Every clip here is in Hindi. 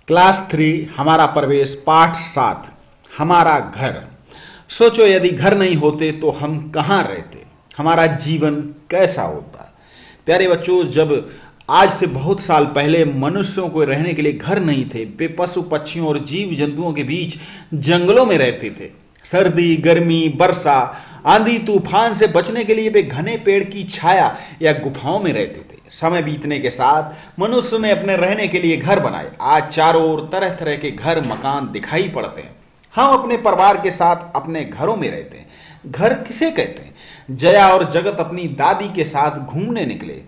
क्लास 3 हमारा प्रवेश पाठ 7 हमारा घर। सोचो यदि घर नहीं होते तो हम कहाँ रहते, हमारा जीवन कैसा होता। प्यारे बच्चों, जब आज से बहुत साल पहले मनुष्यों को रहने के लिए घर नहीं थे, वे पशु पक्षियों और जीव जंतुओं के बीच जंगलों में रहते थे। सर्दी, गर्मी, वर्षा, आंधी तूफान से बचने के लिए वे घने पेड़ की छाया या गुफाओं में रहते थे। समय बीतने के साथ मनुष्य ने अपने रहने के लिए घर बनाए। आज चारों ओर तरह तरह के घर मकान दिखाई पड़ते हैं। हम अपने परिवार के साथ अपने घरों में रहते हैं। घर किसे कहते हैं? जया और जगत अपनी दादी के साथ घूमने निकले।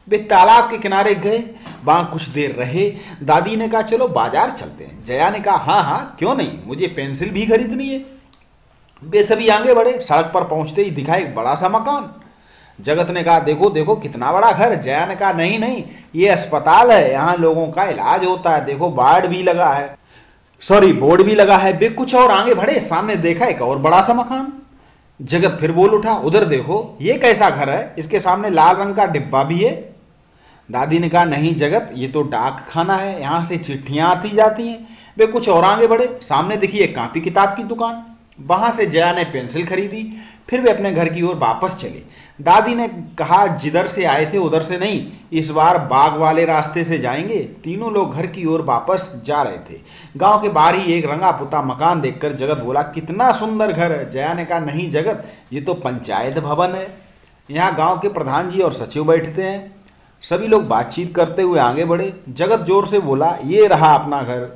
वे तालाब के किनारे गए, वहां कुछ देर रहे। दादी ने कहा चलो बाजार चलते हैं। जया ने कहा हाँ हाँ क्यों नहीं, मुझे पेंसिल भी खरीदनी है। वे सभी आगे बढ़े। सड़क पर पहुंचते ही दिखा एक बड़ा सा मकान। जगत ने कहा देखो देखो कितना बड़ा घर। जया ने कहा नहीं नहीं, ये अस्पताल है, यहाँ लोगों का इलाज होता है। देखो बोर्ड भी लगा है। वे कुछ और आगे बढ़े, सामने देखा एक और बड़ा सा मकान। जगत फिर बोल उठा उधर देखो, ये कैसा घर है, इसके सामने लाल रंग का डिब्बा भी है। दादी ने कहा नहीं जगत, ये तो डाक खाना है, यहाँ से चिट्ठियां आती जाती हैं। वे कुछ और आगे बढ़े, सामने देखिए कॉपी किताब की दुकान। वहां से जया ने पेंसिल खरीदी। फिर वे अपने घर की ओर वापस चले। दादी ने कहा जिधर से आए थे उधर से नहीं, इस बार बाग वाले रास्ते से जाएंगे। तीनों लोग घर की ओर वापस जा रहे थे। गांव के बाहर ही एक रंगा पुता मकान देखकर जगत बोला कितना सुंदर घर है। जया ने कहा नहीं जगत, ये तो पंचायत भवन है, यहाँ गांव के प्रधान जी और सचिव बैठते हैं। सभी लोग बातचीत करते हुए आगे बढ़े। जगत जोर से बोला ये रहा अपना घर।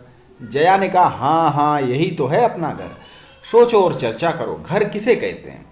जया ने कहा हाँ हाँ यही तो है अपना घर। सोचो और चर्चा करो, घर किसे कहते हैं?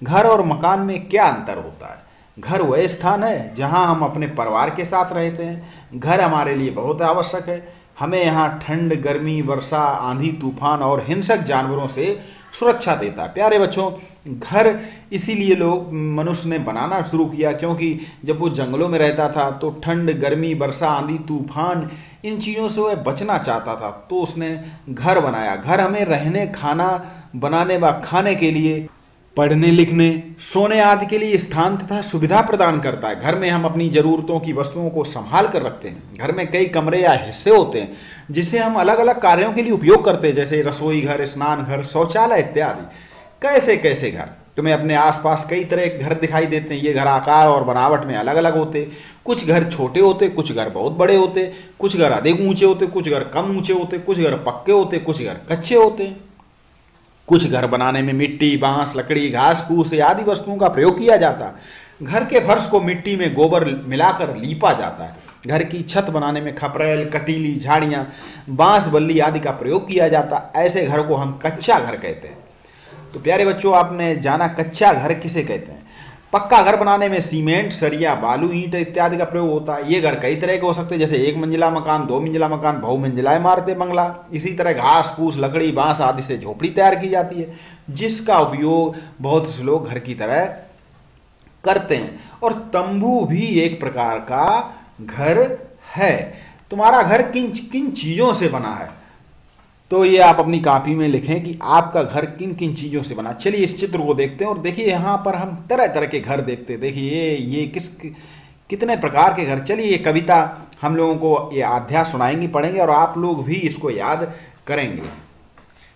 घर और मकान में क्या अंतर होता है? घर वह स्थान है जहां हम अपने परिवार के साथ रहते हैं। घर हमारे लिए बहुत आवश्यक है। हमें यहाँ ठंड, गर्मी, वर्षा, आंधी तूफान और हिंसक जानवरों से सुरक्षा देता है। प्यारे बच्चों, घर इसीलिए लोग मनुष्य ने बनाना शुरू किया क्योंकि जब वो जंगलों में रहता था तो ठंड, गर्मी, वर्षा, आंधी तूफान इन चीज़ों से वह बचना चाहता था, तो उसने घर बनाया। घर हमें रहने, खाना बनाने व खाने के लिए, पढ़ने लिखने, सोने आदि के लिए स्थान तथा सुविधा प्रदान करता है। घर में हम अपनी ज़रूरतों की वस्तुओं को संभाल कर रखते हैं। घर में कई कमरे या हिस्से होते हैं जिसे हम अलग अलग कार्यों के लिए उपयोग करते हैं, जैसे रसोई घर, स्नान घर, शौचालय इत्यादि। कैसे कैसे घर? तुम्हें अपने आसपास कई तरह के घर दिखाई देते हैं। ये घर आकार और बनावट में अलग अलग होते। कुछ घर छोटे होते, कुछ घर बहुत बड़े होते, कुछ घर अधिक ऊंचे होते, कुछ घर कम ऊंचे होते, कुछ घर पक्के होते, कुछ घर कच्चे होते। कुछ घर बनाने में मिट्टी, बांस, लकड़ी, घास फूस आदि वस्तुओं का प्रयोग किया जाता है। घर के फर्श को मिट्टी में गोबर मिलाकर लीपा जाता है। घर की छत बनाने में खपरेल, कटीली, झाड़ियाँ, बांस, बल्ली आदि का प्रयोग किया जाता है। ऐसे घर को हम कच्चा घर कहते हैं। तो प्यारे बच्चों, आपने जाना कच्चा घर किसे कहते हैं। पक्का घर बनाने में सीमेंट, सरिया, बालू, ईंट इत्यादि का प्रयोग होता है। ये घर कई तरह के हो सकते हैं, जैसे एक मंजिला मकान, दो मंजिला मकान, बहुमंजिला इमारतें, बंगला। इसी तरह घास फूस, लकड़ी, बांस आदि से झोपड़ी तैयार की जाती है, जिसका उपयोग बहुत से लोग घर की तरह करते हैं। और तंबू भी एक प्रकार का घर है। तुम्हारा घर किन किन चीज़ों से बना है? तो ये आप अपनी कॉपी में लिखें कि आपका घर किन किन चीज़ों से बना। चलिए इस चित्र को देखते हैं और देखिए यहाँ पर हम तरह तरह के घर देखते हैं। देखिए ये कितने प्रकार के घर। चलिए ये कविता हम लोगों को ये अध्याय सुनाएंगी, पढ़ेंगे और आप लोग भी इसको याद करेंगे।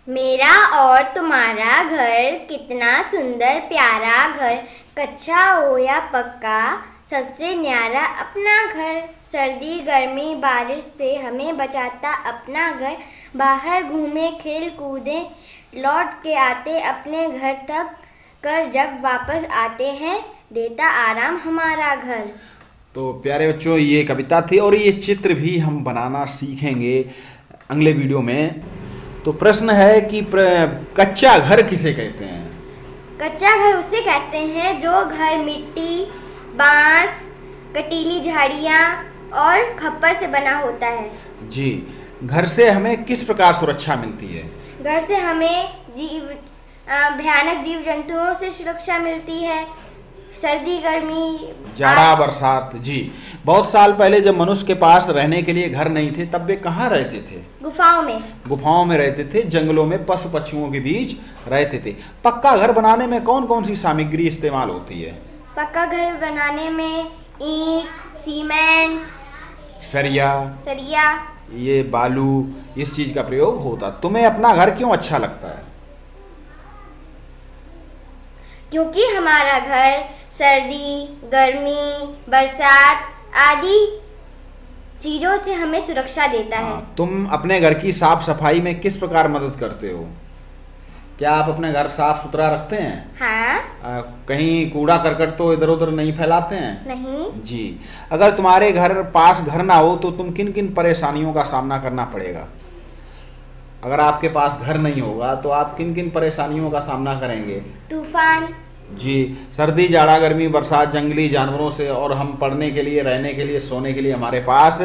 मेरा और तुम्हारा घर कितना सुंदर प्यारा घर, कच्चा हो या पक्का सबसे न्यारा अपना घर। सर्दी, गर्मी, बारिश से हमें बचाता अपना घर। बाहर घूमे, खेल कूदे, लौट के आते अपने घर तक कर, जब वापस आते हैं देता आराम हमारा घर। तो प्यारे बच्चों, ये कविता थी और ये चित्र भी हम बनाना सीखेंगे अगले वीडियो में। तो प्रश्न है कि कच्चा घर किसे कहते हैं? कच्चा घर उसे कहते हैं जो घर मिट्टी, बांस, कटीली झाड़ियाँ और खप्पर से बना होता है। जी, घर से हमें किस प्रकार सुरक्षा मिलती है? घर से हमें भयानक जीव जंतुओं से सुरक्षा मिलती है। सर्दी, गर्मी, जाड़ा, बरसात। जी, बहुत साल पहले जब मनुष्य के पास रहने के लिए घर नहीं थे, तब वे कहाँ रहते थे? गुफाओं में। गुफाओं में रहते थे, जंगलों में पशु पक्षियों के बीच रहते थे। पक्का घर बनाने में कौन कौन सी सामग्री इस्तेमाल होती है? पक्का घर बनाने में ईंट, सीमेंट, सरिया, ये बालू, इस चीज का प्रयोग होता। तुम्हें अपना घर क्यों अच्छा लगता है? क्योंकि हमारा घर सर्दी, गर्मी, बरसात आदि चीजों से हमें सुरक्षा देता है। तुम अपने घर की साफ सफाई में किस प्रकार मदद करते हो? क्या आप अपने घर साफ सुथरा रखते हैं? हाँ। कहीं कूड़ा करकट तो इधर उधर नहीं फैलाते हैं? नहीं। जी। अगर तुम्हारे पास घर ना हो तो तुम किन किन परेशानियों का सामना करना पड़ेगा? अगर आपके पास घर नहीं होगा तो आप किन किन परेशानियों का सामना करेंगे? तूफान। जी। सर्दी, जाड़ा, गर्मी, बरसात, जंगली जानवरों से, और हम पढ़ने के लिए, रहने के लिए, सोने के लिए हमारे पास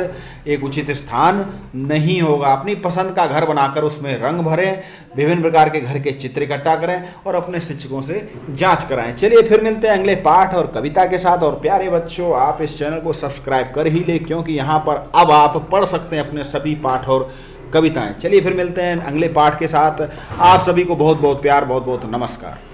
एक उचित स्थान नहीं होगा। अपनी पसंद का घर बनाकर उसमें रंग भरें, विभिन्न प्रकार के घर के चित्र इकट्ठा करें और अपने शिक्षकों से जांच कराएं। चलिए फिर मिलते हैं अगले पाठ और कविता के साथ। और प्यारे बच्चों, आप इस चैनल को सब्सक्राइब कर ही लें, क्योंकि यहाँ पर अब आप पढ़ सकते हैं अपने सभी पाठ और कविताएं। चलिए फिर मिलते हैं अगले पाठ के साथ। आप सभी को बहुत बहुत प्यार, बहुत बहुत नमस्कार।